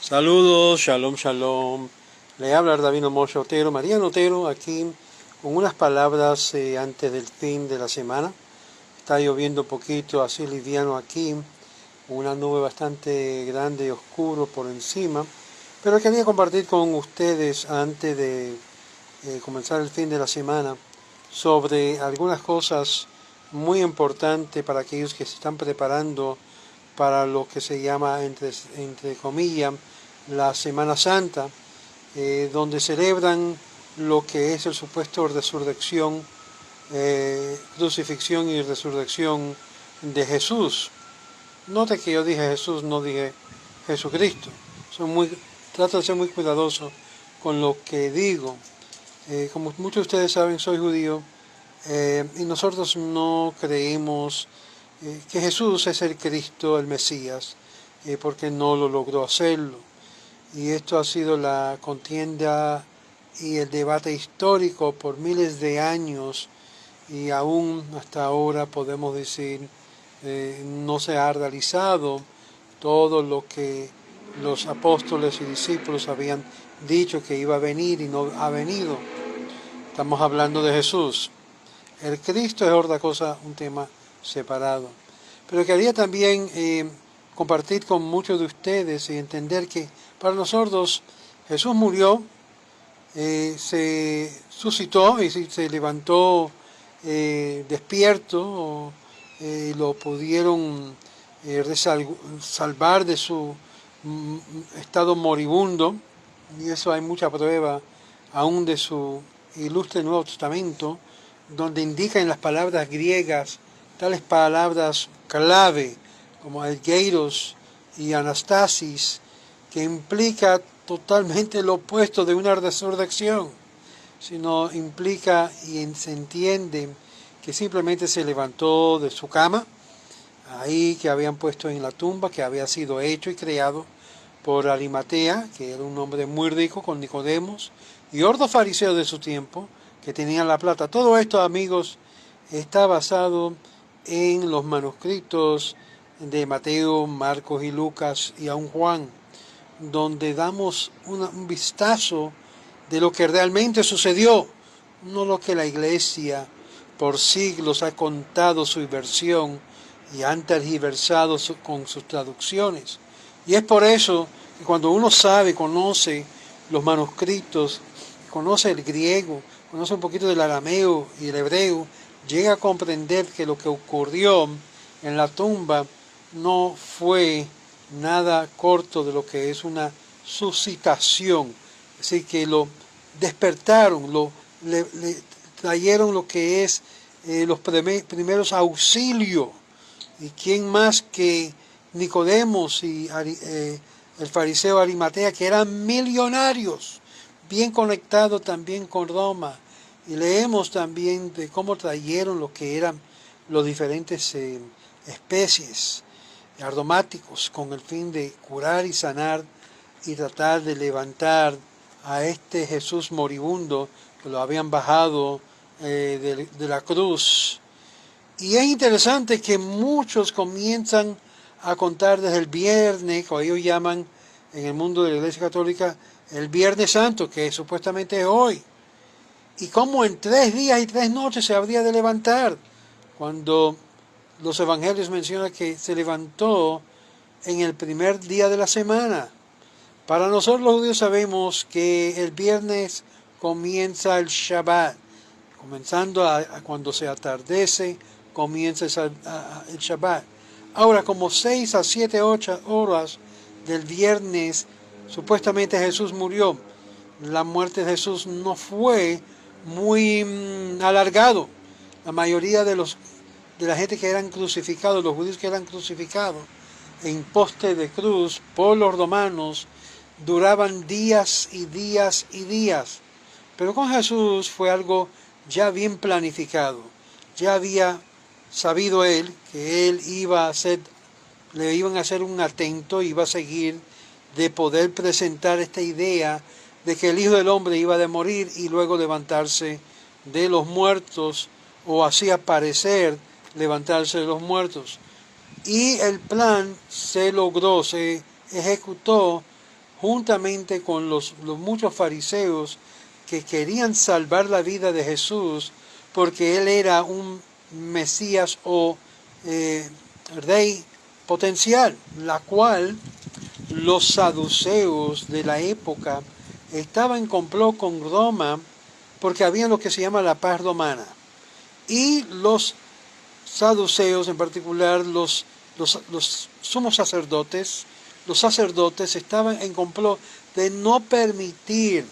Saludos, shalom, shalom. Le habla David Moshe Otero, María Otero, aquí con unas palabras antes del fin de la semana. Está lloviendo un poquito, así liviano aquí, una nube bastante grande y oscuro por encima. Pero quería compartir con ustedes antes de comenzar el fin de la semana sobre algunas cosas muy importantes para aquellos que se están preparando para lo que se llama, entre comillas, la Semana Santa, donde celebran lo que es el supuesto resurrección, crucifixión y resurrección de Jesús. Note que yo dije Jesús, no dije Jesucristo. Trato de ser muy cuidadoso con lo que digo. Como muchos de ustedes saben, soy judío y nosotros no creemos que Jesús es el Cristo, el Mesías, porque no lo logró hacerlo. Y esto ha sido la contienda y el debate histórico por miles de años, y aún hasta ahora podemos decir no se ha realizado todo lo que los apóstoles y discípulos habían dicho que iba a venir y no ha venido. Estamos hablando de Jesús. El Cristo es otra cosa, un tema separado. Pero quería también compartir con muchos de ustedes y entender que para nosotros Jesús murió, se suscitó y se levantó despierto, lo pudieron salvar de su estado moribundo, y eso hay mucha prueba aún de su ilustre Nuevo Testamento, donde indica en las palabras griegas tales palabras clave como elgeiros y anastasis, que implica totalmente lo opuesto de una resurrección, sino implica y se entiende que simplemente se levantó de su cama, ahí que habían puesto en la tumba, que había sido hecho y creado por Arimatea, que era un hombre muy rico, con Nicodemos y otros fariseos de su tiempo, que tenían la plata. Todo esto, amigos, está basado en los manuscritos de Mateo, Marcos y Lucas y aún Juan, donde damos un vistazo de lo que realmente sucedió, no lo que la iglesia por siglos ha contado su versión y han tergiversado con sus traducciones. Y es por eso que cuando uno conoce los manuscritos, conoce el griego, conoce un poquito del arameo y el hebreo, llega a comprender que lo que ocurrió en la tumba no fue nada corto de lo que es una suscitación. Así que lo despertaron, le trajeron lo que es los primeros auxilios. ¿Y quién más que Nicodemos y el fariseo Arimatea, que eran millonarios, bien conectados también con Roma? Y leemos también de cómo trajeron lo que eran los diferentes especies aromáticos con el fin de curar y sanar y tratar de levantar a este Jesús moribundo que lo habían bajado de la cruz. Y es interesante que muchos comienzan a contar desde el viernes, que ellos llaman en el mundo de la Iglesia Católica el Viernes Santo, que supuestamente es hoy. Y cómo en 3 días y 3 noches se habría de levantar, cuando los evangelios mencionan que se levantó en el primer día de la semana. Para nosotros los judíos sabemos que el viernes comienza el Shabbat. Comenzando cuando se atardece, comienza el Shabbat. Ahora, como 6 a 7, 8 horas del viernes, supuestamente Jesús murió. La muerte de Jesús no fue muy alargado. La mayoría de la gente que eran crucificados, los judíos que eran crucificados en poste de cruz por los romanos, duraban días y días y días. Pero con Jesús fue algo ya bien planificado. Ya había sabido él que él le iban a hacer un atento, iba a seguir de poder presentar esta idea de que el Hijo del Hombre iba a morir y luego levantarse de los muertos, o así aparecer levantarse de los muertos. Y el plan se logró, se ejecutó juntamente con los muchos fariseos que querían salvar la vida de Jesús porque él era un Mesías o rey potencial, la cual los saduceos de la época estaban en complot con Roma porque había lo que se llama la paz romana. Y los saduceos, en particular los sumos sacerdotes, los sacerdotes estaban en complot de no permitir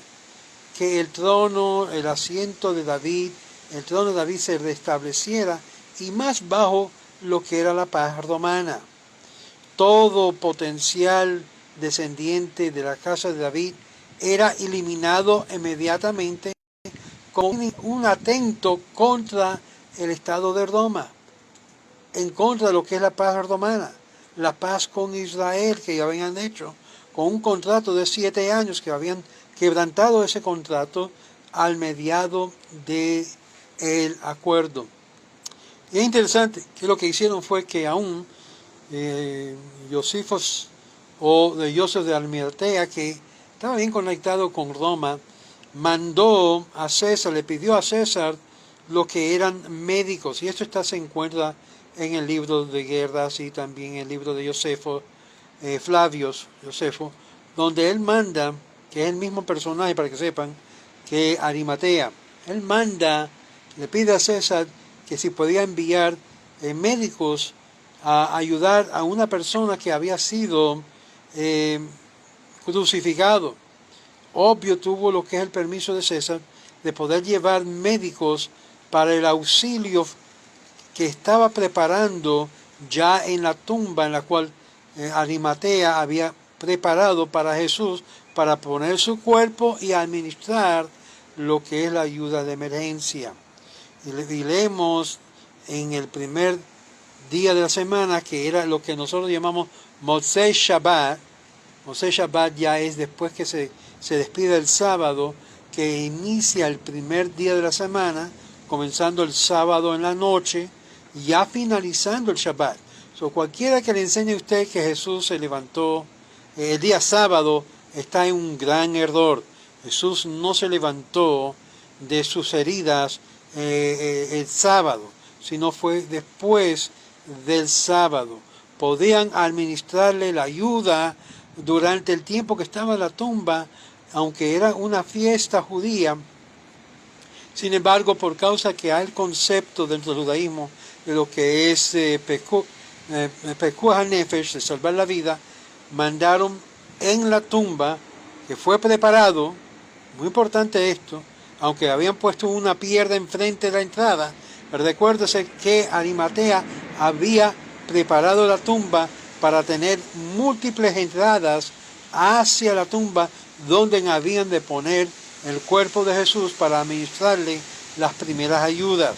que el trono, el asiento de David, el trono de David se restableciera y más bajo lo que era la paz romana. Todo potencial descendiente de la casa de David era eliminado inmediatamente como un atento contra el Estado de Roma, en contra de lo que es la paz romana, la paz con Israel que ya habían hecho, con un contrato de 7 años que habían quebrantado ese contrato al mediado del acuerdo. Y es interesante que lo que hicieron fue que aún Josefos o de Joseph de Arimatea, que estaba bien conectado con Roma, mandó a César, le pidió a César lo que eran médicos, y esto se encuentra en el libro de Guerras y también en el libro de Josefo, Josefo, donde él manda, que es el mismo personaje para que sepan, que Arimatea, él manda, le pide a César que si podía enviar médicos a ayudar a una persona que había sido crucificado. Obvio tuvo lo que es el permiso de César de poder llevar médicos para el auxilio que estaba preparando ya en la tumba en la cual Arimatea había preparado para Jesús, para poner su cuerpo y administrar lo que es la ayuda de emergencia. Y leemos en el primer día de la semana, que era lo que nosotros llamamos Motzei Shabbat. Motzei Shabbat ya es después que se despide el sábado, que inicia el primer día de la semana, comenzando el sábado en la noche, ya finalizando el Shabbat. Cualquiera que le enseñe a usted que Jesús se levantó el día sábado está en un gran error. Jesús no se levantó de sus heridas el sábado, sino fue después del sábado. Podían administrarle la ayuda durante el tiempo que estaba en la tumba, aunque era una fiesta judía. Sin embargo, por causa que hay el concepto dentro del judaísmo de lo que es Pekuach HaNefesh, de salvar la vida, mandaron en la tumba, que fue preparado, muy importante esto, aunque habían puesto una piedra enfrente de la entrada, recuérdese que Arimatea había preparado la tumba para tener múltiples entradas hacia la tumba donde habían de poner el cuerpo de Jesús para administrarle las primeras ayudas.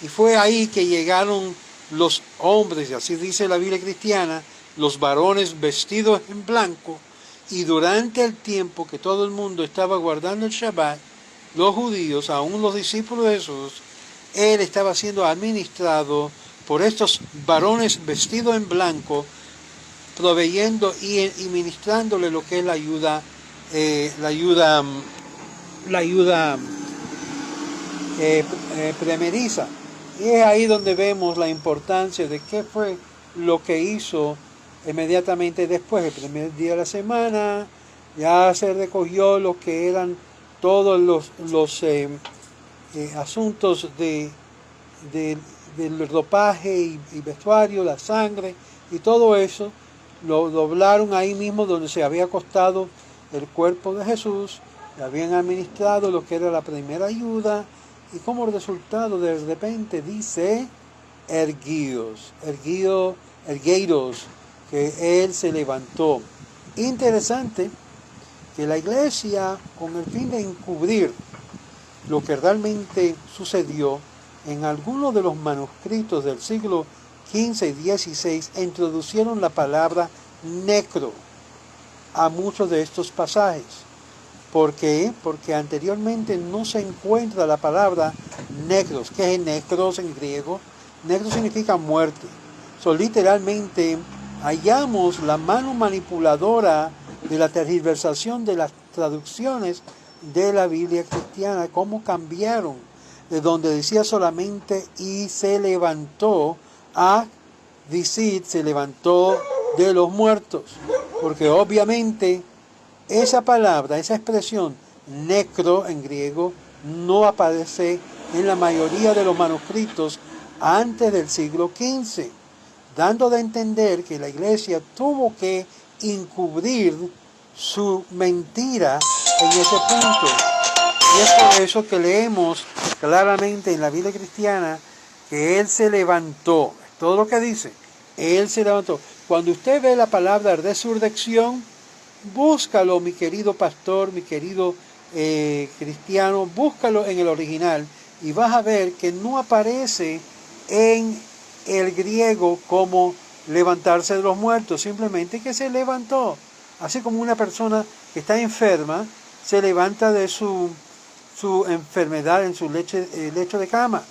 Y fue ahí que llegaron los hombres, y así dice la Biblia cristiana, los varones vestidos en blanco, y durante el tiempo que todo el mundo estaba guardando el Shabbat, los judíos, aún los discípulos de Jesús, él estaba siendo administrado por estos varones vestidos en blanco, proveyendo y ministrándole lo que es la ayuda primeriza. Y es ahí donde vemos la importancia de qué fue lo que hizo inmediatamente después, el primer día de la semana. Ya se recogió lo que eran todos los asuntos del ropaje y vestuario, la sangre y todo eso. Lo doblaron ahí mismo donde se había acostado el cuerpo de Jesús. Le habían administrado lo que era la primera ayuda, y como resultado de repente dice erguidos, que él se levantó. Interesante que la iglesia, con el fin de encubrir lo que realmente sucedió, en algunos de los manuscritos del siglo XV y XVI introducieron la palabra necro a muchos de estos pasajes. ¿Por qué? Porque anteriormente no se encuentra la palabra necros. ¿Qué es necros en griego? Necro significa muerte. Literalmente hallamos la mano manipuladora de la tergiversación de las traducciones de la Biblia cristiana, cómo cambiaron de donde decía solamente y se levantó a decir se levantó de los muertos, porque obviamente esa palabra, esa expresión necro en griego no aparece en la mayoría de los manuscritos antes del siglo XV, dando de entender que la iglesia tuvo que encubrir su mentira en ese punto. Y es por eso que leemos claramente en la Biblia cristiana que Él se levantó. Todo lo que dice, Él se levantó. Cuando usted ve la palabra resurrección, búscalo, mi querido pastor, mi querido cristiano, búscalo en el original y vas a ver que no aparece en el griego como levantarse de los muertos, simplemente que se levantó. Así como una persona que está enferma se levanta de su enfermedad en su lecho de cama.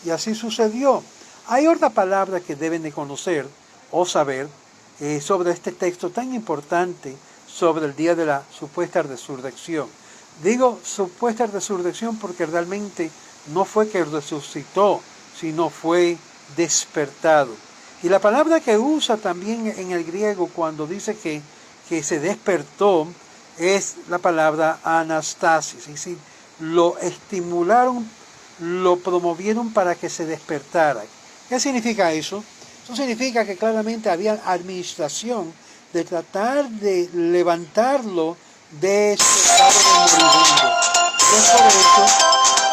Y así sucedió. Hay otra palabra que deben de conocer o saber sobre este texto tan importante sobre el día de la supuesta resurrección. Digo supuesta resurrección porque realmente no fue que resucitó, sino fue despertado. Y la palabra que usa también en el griego cuando dice que se despertó es la palabra anastasis. Es decir, lo estimularon, lo promovieron para que se despertara. ¿Qué significa eso? Eso significa que claramente había administración de tratar de levantarlo de ese estado de moribundo. Es por eso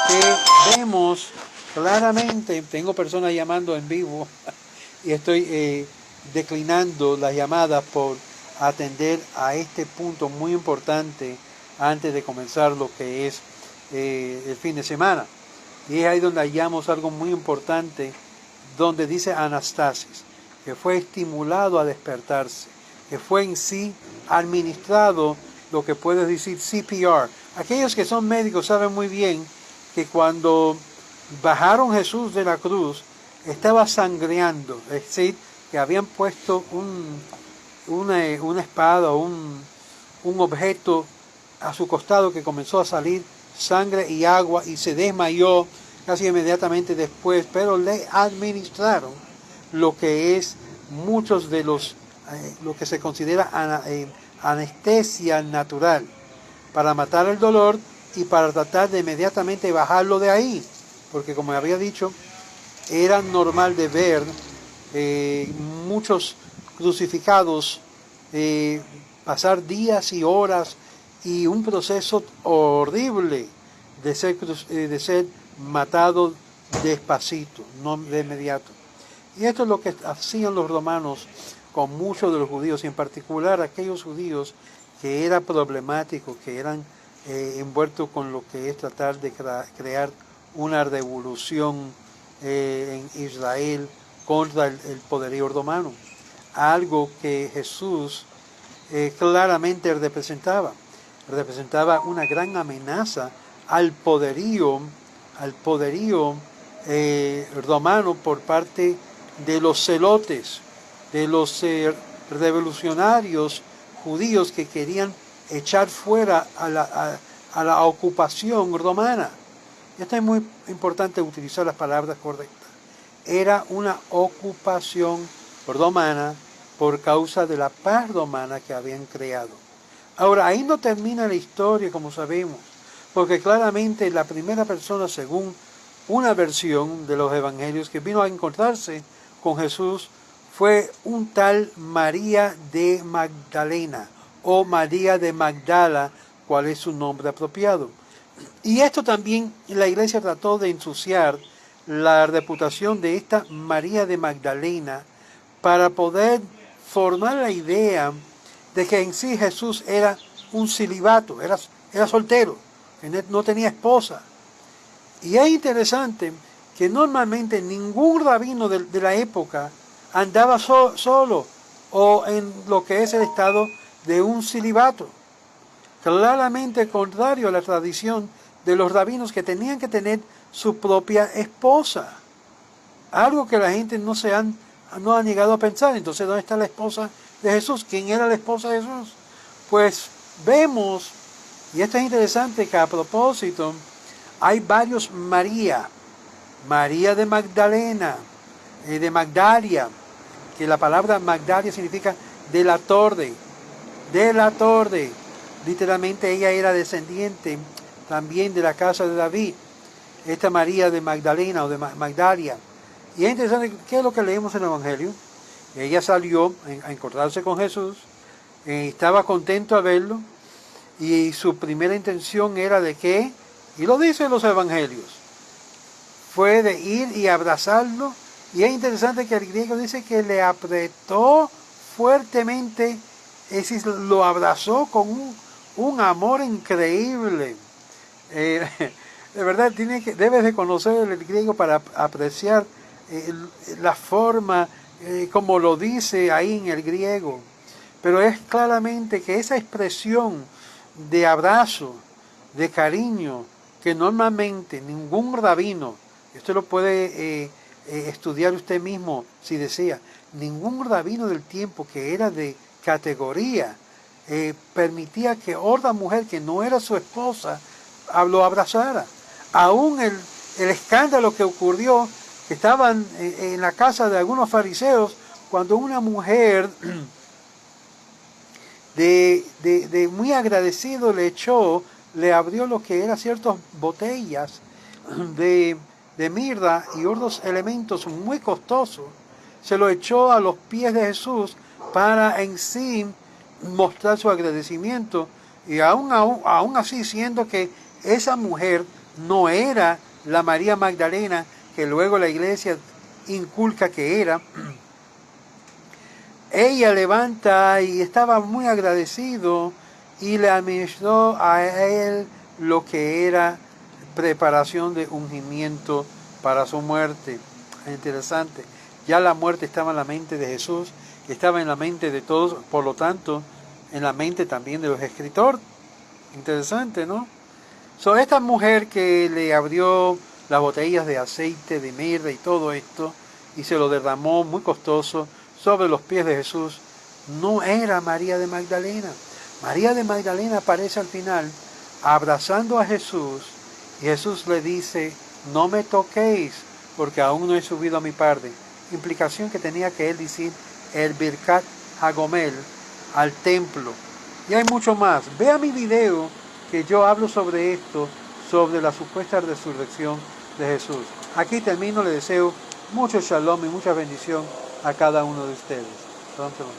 que vemos claramente, tengo personas llamando en vivo y estoy declinando las llamadas por atender a este punto muy importante antes de comenzar lo que es el fin de semana. Y es ahí donde hallamos algo muy importante, donde dice anastasis, que fue estimulado a despertarse, que fue en sí administrado lo que puedes decir CPR. Aquellos que son médicos saben muy bien que cuando bajaron Jesús de la cruz, estaba sangreando, es decir, que habían puesto una espada o un objeto a su costado que comenzó a salir sangre y agua y se desmayó casi inmediatamente después, pero le administraron lo que es muchos de lo que se considera anestesia natural para matar el dolor y para tratar de inmediatamente bajarlo de ahí, porque como había dicho, era normal de ver muchos crucificados pasar días y horas y un proceso horrible de ser matado despacito, no de inmediato. Y esto es lo que hacían los romanos con muchos de los judíos, y en particular aquellos judíos que eran problemáticos, que eran envueltos con lo que es tratar de crear una revolución en Israel contra el poderío romano. Algo que Jesús claramente representaba una gran amenaza al poderío romano por parte de los celotes, de los revolucionarios judíos que querían echar fuera a la ocupación romana. Esto es muy importante utilizar las palabras correctas. Era una ocupación romana por causa de la paz romana que habían creado. Ahora, ahí no termina la historia, como sabemos, porque claramente la primera persona, según una versión de los evangelios, que vino a encontrarse con Jesús fue un tal María de Magdalena o María de Magdala, cuál es su nombre apropiado. Y esto también la iglesia trató de ensuciar la reputación de esta María de Magdalena para poder formar la idea de que en sí Jesús era un celibato, era soltero, que no tenía esposa. Y es interesante que normalmente ningún rabino de la época andaba solo o en lo que es el estado de un celibato. Claramente contrario a la tradición de los rabinos que tenían que tener su propia esposa. Algo que la gente no ha llegado a pensar. Entonces, ¿dónde está la esposa de Jesús? ¿Quién era la esposa de Jesús? Pues vemos, y esto es interesante, que a propósito hay varios María. María de Magdalena, de Magdalia, que la palabra Magdalia significa de la torre, de la torre. Literalmente ella era descendiente también de la casa de David, esta María de Magdalena o de Magdalia. Y es interesante, ¿qué es lo que leemos en el Evangelio? Ella salió a encontrarse con Jesús, estaba contento a verlo, y su primera intención era de qué, y lo dicen los Evangelios, fue de ir y abrazarlo. Y es interesante que el griego dice que le apretó fuertemente, es decir, lo abrazó con un amor increíble. De verdad, debes de conocer el griego para apreciar la forma como lo dice ahí en el griego. Pero es claramente que esa expresión de abrazo, de cariño, que normalmente ningún rabino, esto lo puede estudiar usted mismo si desea, ningún rabino del tiempo que era de categoría permitía que otra mujer que no era su esposa lo abrazara. Aún el escándalo que ocurrió, que estaban en la casa de algunos fariseos, cuando una mujer de muy agradecido le abrió lo que eran ciertas botellas de mirra y otros elementos muy costosos, se lo echó a los pies de Jesús para en sí mostrar su agradecimiento, y aún así, siendo que esa mujer no era la María Magdalena que luego la iglesia inculca que era, ella levanta y estaba muy agradecido y le administró a él lo que era preparación de ungimiento para su muerte. Es interesante. Ya la muerte estaba en la mente de Jesús, estaba en la mente de todos, por lo tanto, en la mente también de los escritores. Interesante, ¿no? Esta mujer que le abrió las botellas de aceite, de mirra y todo esto, y se lo derramó muy costoso sobre los pies de Jesús, no era María de Magdalena. María de Magdalena aparece al final abrazando a Jesús, y Jesús le dice: no me toquéis, porque aún no he subido a mi padre. Implicación que tenía que él decir el Birkat Hagomel al templo. Y hay mucho más. Vea mi video que yo hablo sobre esto, sobre la supuesta resurrección de Jesús. Aquí termino, le deseo mucho shalom y mucha bendición a cada uno de ustedes. Pronto.